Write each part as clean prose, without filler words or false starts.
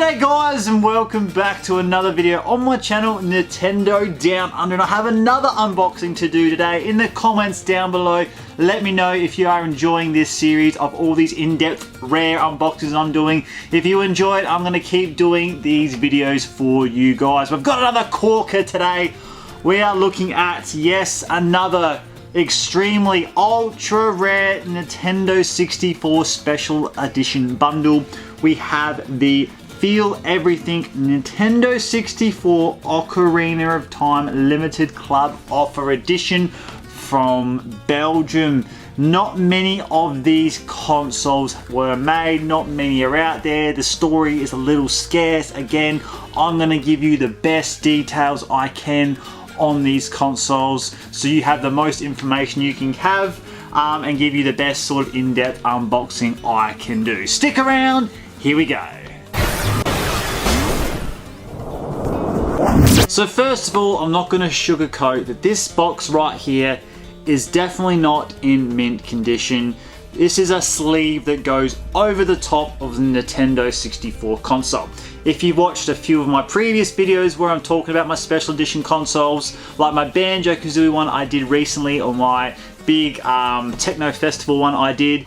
G'day guys and welcome back to another video on my channel, Nintendo Down Under, and I have another unboxing to do today. In the comments down below, let me know if you are enjoying this series of all these in-depth rare unboxings I'm doing. If you enjoy it, I'm going to keep doing these videos for you guys. We've got another corker today. We are looking at, yes, another extremely ultra rare Nintendo 64 Special Edition bundle. We have the Feel Everything Nintendo 64 Ocarina of Time Limited Club Offer Edition from Belgium. Not many of these consoles were made, not many are out there. The story is a little scarce. Again, I'm going to give you the best details I can on these consoles so you have the most information you can have and give you the best sort of in-depth unboxing I can do. Stick around, here we go. So first of all, I'm not going to sugarcoat that this box right here is definitely not in mint condition. This is a sleeve that goes over the top of the Nintendo 64 console. If you've watched a few of my previous videos where I'm talking about my special edition consoles, like my Banjo-Kazooie one I did recently, or my big Techno Festival one I did,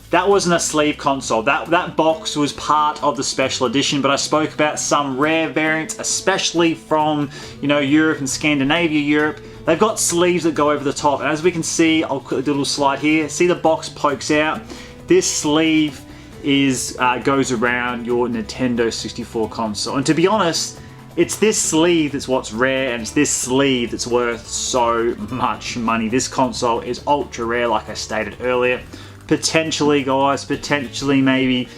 that wasn't a sleeve console. That box was part of the special edition, but I spoke about some rare variants, especially from, you know, Europe and Scandinavia Europe. They've got sleeves that go over the top, and as we can see, I'll do a little slide here. See the box pokes out? This sleeve goes around your Nintendo 64 console. And to be honest, it's this sleeve that's what's rare, and it's this sleeve that's worth so much money. This console is ultra rare, like I stated earlier. Potentially, guys, potentially maybe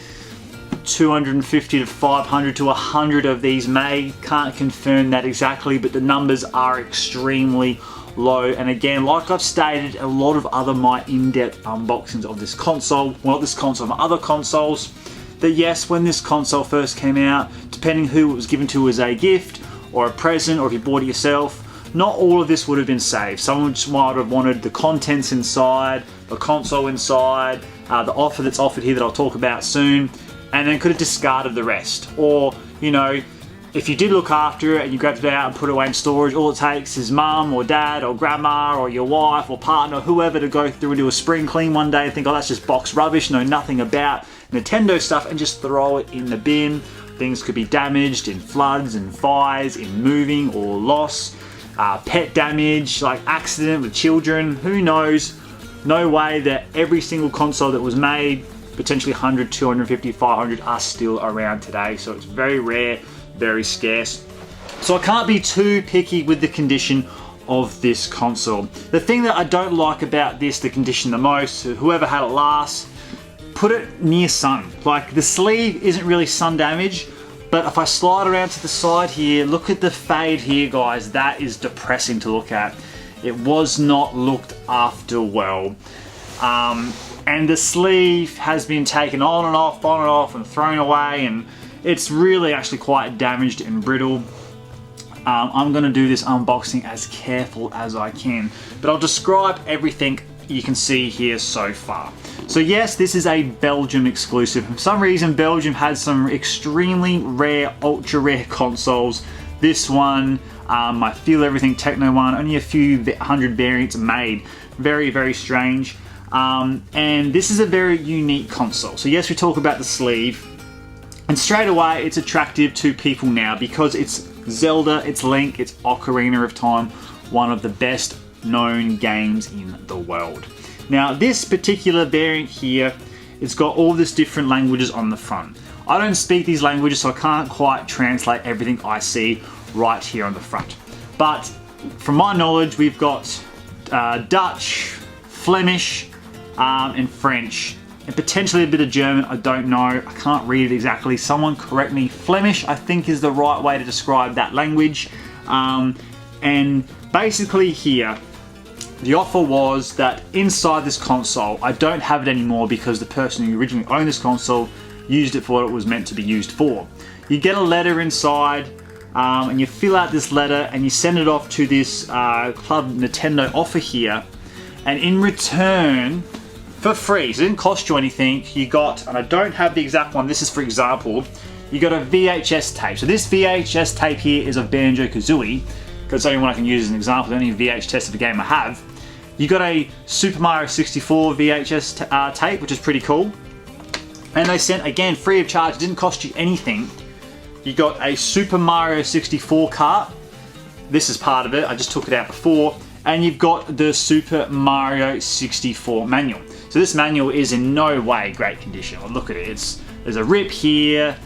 250 to 500 to 100 of these made. Can't confirm that exactly, but the numbers are extremely low. And again, like I've stated, a lot of other my in-depth unboxings of this console, well, not this console, my other consoles, that yes, when this console first came out, depending who it was given to as a gift or a present, or if you bought it yourself, not all of this would have been saved. Someone just might have wanted the contents inside, the console inside, the offer that's offered here that I'll talk about soon, and then could have discarded the rest. Or, you know, if you did look after it and you grabbed it out and put it away in storage, all it takes is mum or dad or grandma or your wife or partner, whoever, to go through and do a spring clean one day and think, oh, that's just box rubbish, know nothing about Nintendo stuff, and just throw it in the bin. Things could be damaged in floods and fires, in moving or loss, pet damage, like accident with children, who knows. No way that every single console that was made, potentially 100, 250, 500, are still around today. So it's very rare, very scarce. So I can't be too picky with the condition of this console. The thing that I don't like about this, the condition the most, whoever had it last, put it near sun. Like, the sleeve isn't really sun damage, but if I slide around to the side here, look at the fade here, guys. That is depressing to look at. It was not looked after well. And the sleeve has been taken on and off, and thrown away, and it's really actually quite damaged and brittle. I'm going to do this unboxing as careful as I can, but I'll describe everything you can see here so far. So yes, this is a Belgium exclusive. For some reason, Belgium has some extremely rare, ultra rare consoles. This one, my Feel Everything Techno one, only a few hundred variants made. Very, very strange. And this is a very unique console. So yes, we talk about the sleeve, and straight away it's attractive to people now because it's Zelda, it's Link, it's Ocarina of Time, one of the best known games in the world. Now, this particular variant here, it's got all these different languages on the front. I don't speak these languages, so I can't quite translate everything I see right here on the front. But from my knowledge, we've got Dutch, Flemish, and French, and potentially a bit of German. I don't know, I can't read it exactly. Someone correct me. Flemish, I think, is the right way to describe that language. And basically here, the offer was that inside this console, I don't have it anymore because the person who originally owned this console used it for what it was meant to be used for. You get a letter inside, and you fill out this letter and you send it off to this Club Nintendo offer here, and in return, for free, so it didn't cost you anything, you got, and I don't have the exact one, this is for example, you got a VHS tape. So this VHS tape here is of Banjo-Kazooie, because it's the only one I can use as an example, the only VHS of a game I have. You got a Super Mario 64 VHS tape, which is pretty cool. And they sent, again, free of charge, it didn't cost you anything. You got a Super Mario 64 cart. This is part of it, I just took it out before. And you've got the Super Mario 64 manual. So this manual is in no way great condition. Oh, look at it, there's a rip here.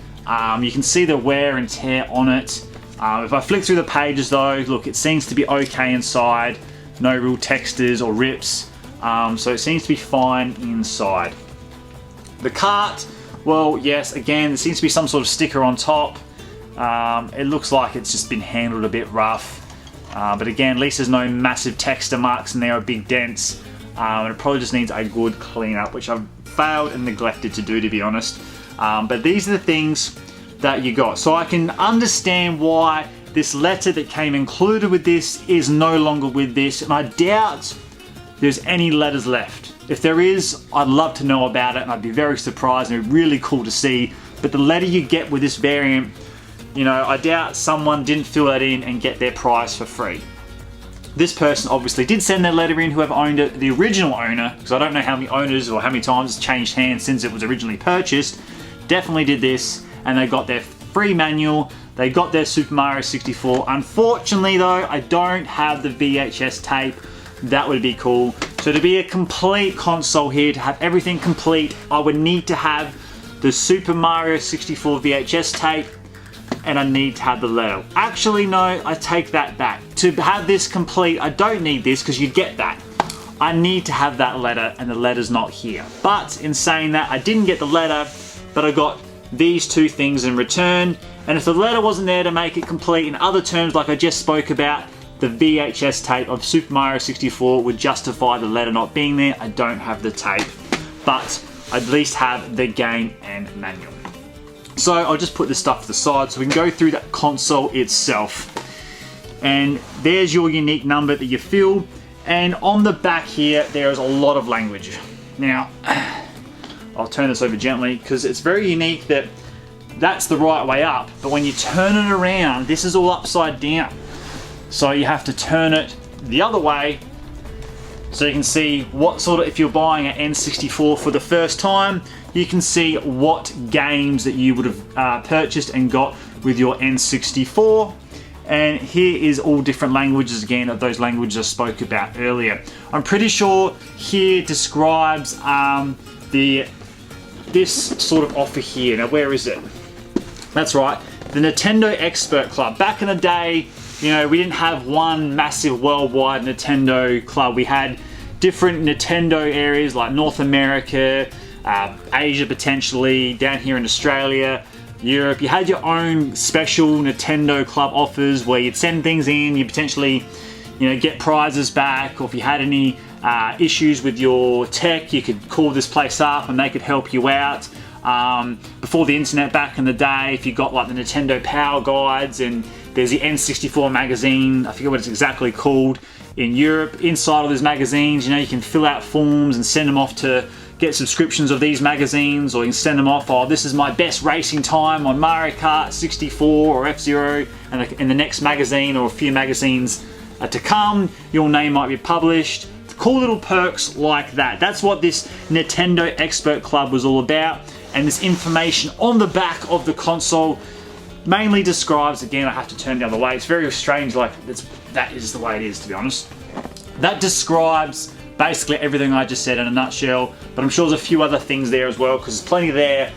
You can see the wear and tear on it. If I flick through the pages though, look, it seems to be okay inside. No real textures or rips. So it seems to be fine inside. The cart, well, yes, again, there seems to be some sort of sticker on top. It looks like it's just been handled a bit rough. But again, at least there's no massive texture marks in there or big dents. And it probably just needs a good cleanup, which I've failed and neglected to do, to be honest. But these are the things that you got. So I can understand why this letter that came included with this is no longer with this, and I doubt there's any letters left. If there is, I'd love to know about it, and I'd be very surprised, and it'd be really cool to see. But the letter you get with this variant, you know, I doubt someone didn't fill that in and get their prize for free. This person obviously did send their letter in, whoever owned it, the original owner, because I don't know how many owners or how many times it's changed hands since it was originally purchased, definitely did this, and they got their free manual, they got their Super Mario 64. Unfortunately though, I don't have the VHS tape. That would be cool. So to be a complete console here, to have everything complete, I would need to have the Super Mario 64 VHS tape, and I need to have the letter. Actually, no, I take that back. To have this complete, I don't need this because you get that. I need to have that letter, and the letter's not here. But in saying that, I didn't get the letter, but I got these two things in return. And if the letter wasn't there to make it complete, in other terms like I just spoke about, the VHS tape of Super Mario 64 would justify the letter not being there. I don't have the tape, but I at least have the game and manual. So I'll just put this stuff to the side so we can go through that console itself. And there's your unique number that you filled. And on the back here, there is a lot of language. Now, I'll turn this over gently because it's very unique that that's the right way up, but when you turn it around, this is all upside down. So you have to turn it the other way so you can see what sort of, if you're buying an N64 for the first time, you can see what games that you would have purchased and got with your N64. And here is all different languages again of those languages I spoke about earlier. I'm pretty sure here describes this sort of offer here. Now where is it? That's right, the Nintendo Expert Club. Back in the day, you know, we didn't have one massive worldwide Nintendo club. We had different Nintendo areas like North America, Asia potentially, down here in Australia, Europe. You had your own special Nintendo club offers where you'd send things in, you potentially, you know, get prizes back, or if you had any issues with your tech, you could call this place up and they could help you out. Before the internet back in the day, if you got like the Nintendo Power Guides, and there's the N64 magazine, I forget what it's exactly called, in Europe. Inside of those magazines, you know, you can fill out forms and send them off to get subscriptions of these magazines, or you can send them off, oh, this is my best racing time on Mario Kart 64 or F-Zero, and in the next magazine or a few magazines to come, your name might be published. Cool little perks like that. That's what this Nintendo Expert Club was all about. And this information on the back of the console mainly describes, again, I have to turn the other way. It's very strange, like that is the way it is, to be honest. That describes basically everything I just said in a nutshell, but I'm sure there's a few other things there as well, because there's plenty there.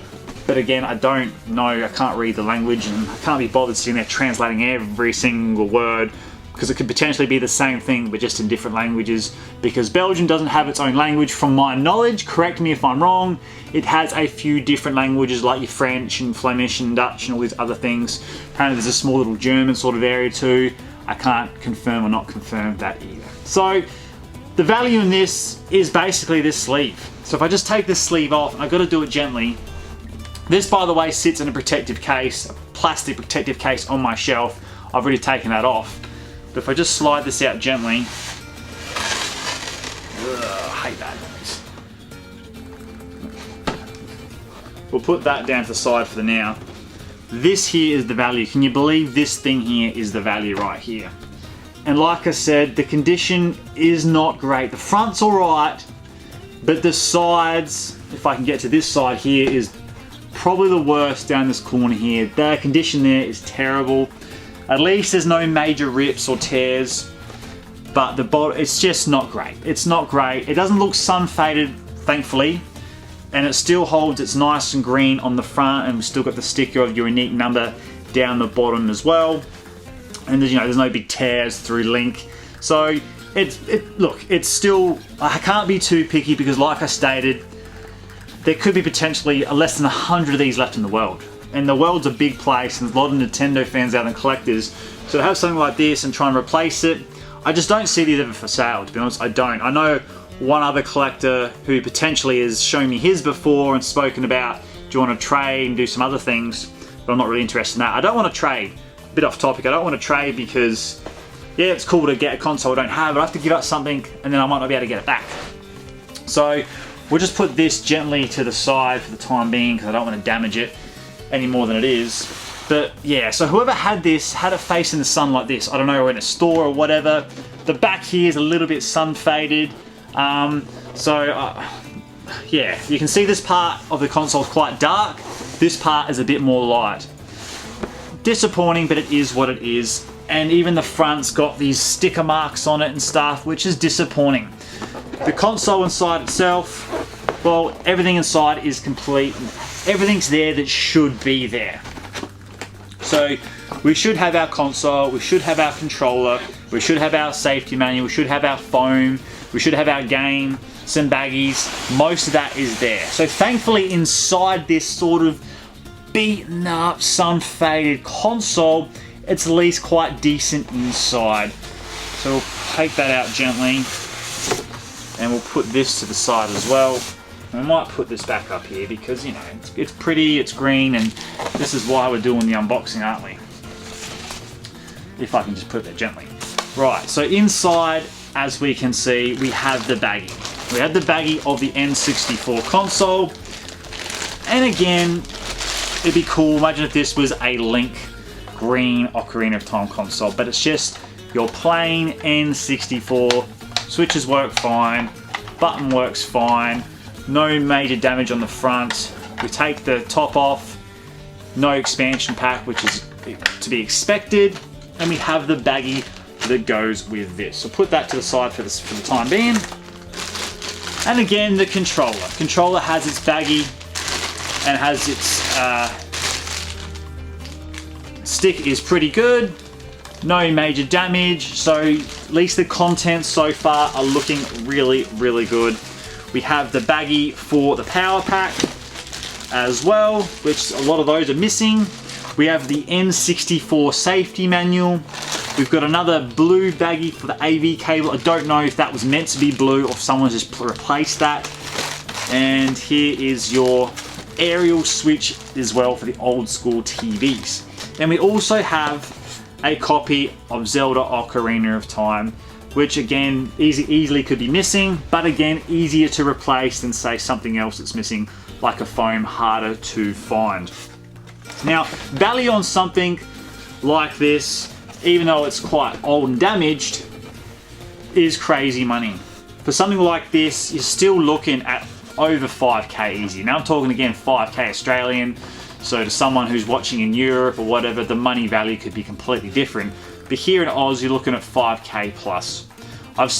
But again, I don't know, I can't read the language, and I can't be bothered sitting there translating every single word, because it could potentially be the same thing but just in different languages, because Belgium doesn't have its own language from my knowledge. Correct me if I'm wrong. It has a few different languages like your French and Flemish and Dutch and all these other things. Apparently there's a small little German sort of area too. I can't confirm or not confirm that either. So the value in this is basically this sleeve. So if I just take this sleeve off, and I've got to do it gently. This, by the way, sits in a protective case, a plastic protective case on my shelf. I've already taken that off. But if I just slide this out gently, I hate that noise. We'll put that down to the side for the now. this here is the value. Can you believe this thing here is the value right here? And like I said, the condition is not great. The front's all right, but the sides, if I can get to this side here, is probably the worst down this corner here. The condition there is terrible. At least there's no major rips or tears, but the bottom, it's just not great. It's not great. It doesn't look sun faded, thankfully, and it still holds its nice and green on the front, and we've still got the sticker of your unique number down the bottom as well. And there's no big tears through link. So look, it's still, I can't be too picky because like I stated, there could be potentially less than 100 of these left in the world. And the world's a big place, and there's a lot of Nintendo fans out and collectors. So to have something like this and try and replace it, I just don't see these ever for sale, to be honest. I don't. I know one other collector who potentially has shown me his before and spoken about, do you want to trade and do some other things, but I'm not really interested in that. I don't want to trade. A bit off topic, I don't want to trade because, yeah, it's cool to get a console I don't have, but I have to give up something and then I might not be able to get it back. So we'll just put this gently to the side for the time being because I don't want to damage it any more than it is. But yeah, so whoever had this had it facing the sun like this. I don't know, or in a store or whatever. The back here is a little bit sun faded. Yeah, you can see this part of the console is quite dark. This part is a bit more light. Disappointing, but it is what it is. And even the front's got these sticker marks on it and stuff, which is disappointing. The console inside itself, well, everything inside is complete. Everything's there that should be there. So we should have our console, we should have our controller, we should have our safety manual, we should have our foam, we should have our game, some baggies. Most of that is there. So thankfully inside this sort of beaten up, sun faded console, it's at least quite decent inside. So we'll take that out gently and we'll put this to the side as well. And I might put this back up here because, you know, it's pretty, it's green, and this is why we're doing the unboxing, aren't we? If I can just put it there gently. Right, so inside, as we can see, we have the baggie. We have the baggie of the N64 console. And again, it'd be cool, imagine if this was a Link green Ocarina of Time console, but it's just your plain N64. Switches work fine, button works fine, no major damage on the front. We take the top off, no expansion pack, which is to be expected, and we have the baggie that goes with this. So put that to the side for the time being. And again, the controller. Controller has its baggie and has its stick is pretty good, no major damage, so at least the contents so far are looking really, really good. We have the baggie for the power pack as well, which a lot of those are missing. We have the N64 safety manual. We've got another blue baggie for the AV cable. I don't know if that was meant to be blue or if someone just replaced that. And here is your aerial switch as well for the old school TVs. And we also have a copy of Zelda Ocarina of Time, which again easily could be missing, but again easier to replace than say something else that's missing like a foam, harder to find. Now, value on something like this, even though it's quite old and damaged, is crazy money. For something like this, you're still looking at over 5k easy. Now I'm talking again 5k Australian, so to someone who's watching in Europe or whatever, the money value could be completely different. But here in Oz, you're looking at 5k plus. I've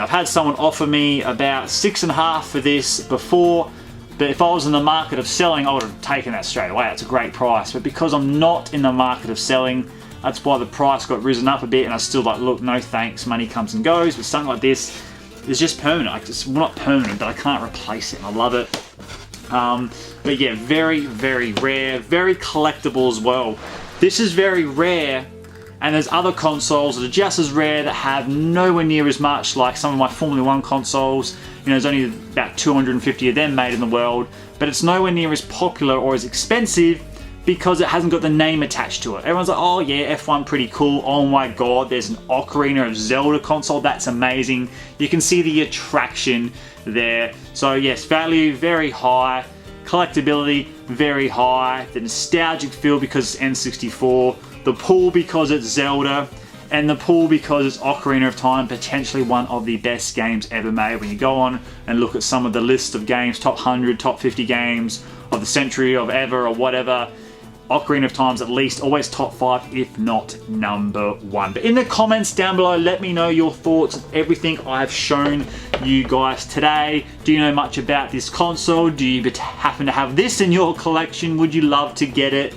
had someone offer me about 6.5 for this before, but if I was in the market of selling, I would have taken that straight away. That's a great price. But because I'm not in the market of selling, that's why the price got risen up a bit, and I still like, look, no thanks, money comes and goes. But something like this is just permanent. Well, not permanent, but I can't replace it, and I love it. But yeah, very, very rare, very collectible as well. This is very rare, and there's other consoles that are just as rare that have nowhere near as much, like some of my Formula 1 consoles. You know, there's only about 250 of them made in the world, but it's nowhere near as popular or as expensive because it hasn't got the name attached to it. Everyone's like, oh yeah, F1 pretty cool. Oh my god, there's an Ocarina of Zelda console. That's amazing. You can see the attraction there. So yes, value very high. collectability, very high. The nostalgic feel because it's N64. The pull because it's Zelda. And the pull because it's Ocarina of Time, potentially one of the best games ever made. When you go on and look at some of the list of games, top 100, top 50 games of the century, of ever, or whatever, Ocarina of Time's at least always top 5, if not number 1. But in the comments down below, let me know your thoughts of everything I have shown you guys today. Do you know much about this console? Do you happen to have this in your collection? Would you love to get it?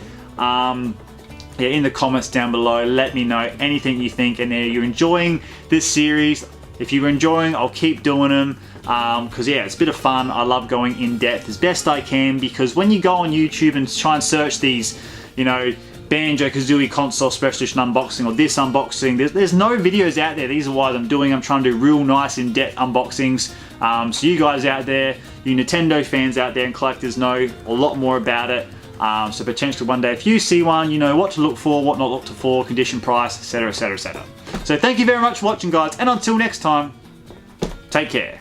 Yeah, in the comments down below, let me know anything you think, and you're enjoying this series. If you're enjoying, I'll keep doing them, because yeah, it's a bit of fun. I love going in depth as best I can, because when you go on YouTube and try and search these, you know, Banjo-Kazooie console special edition unboxing or this unboxing, there's no videos out there. These are why I'm doing. I'm trying to do real nice in-depth unboxings. So you guys out there, you Nintendo fans out there and collectors know a lot more about it. So potentially one day if you see one, you know what to look for, what not look for, condition, price, etc, etc, etc. So thank you very much for watching, guys, and until next time, take care.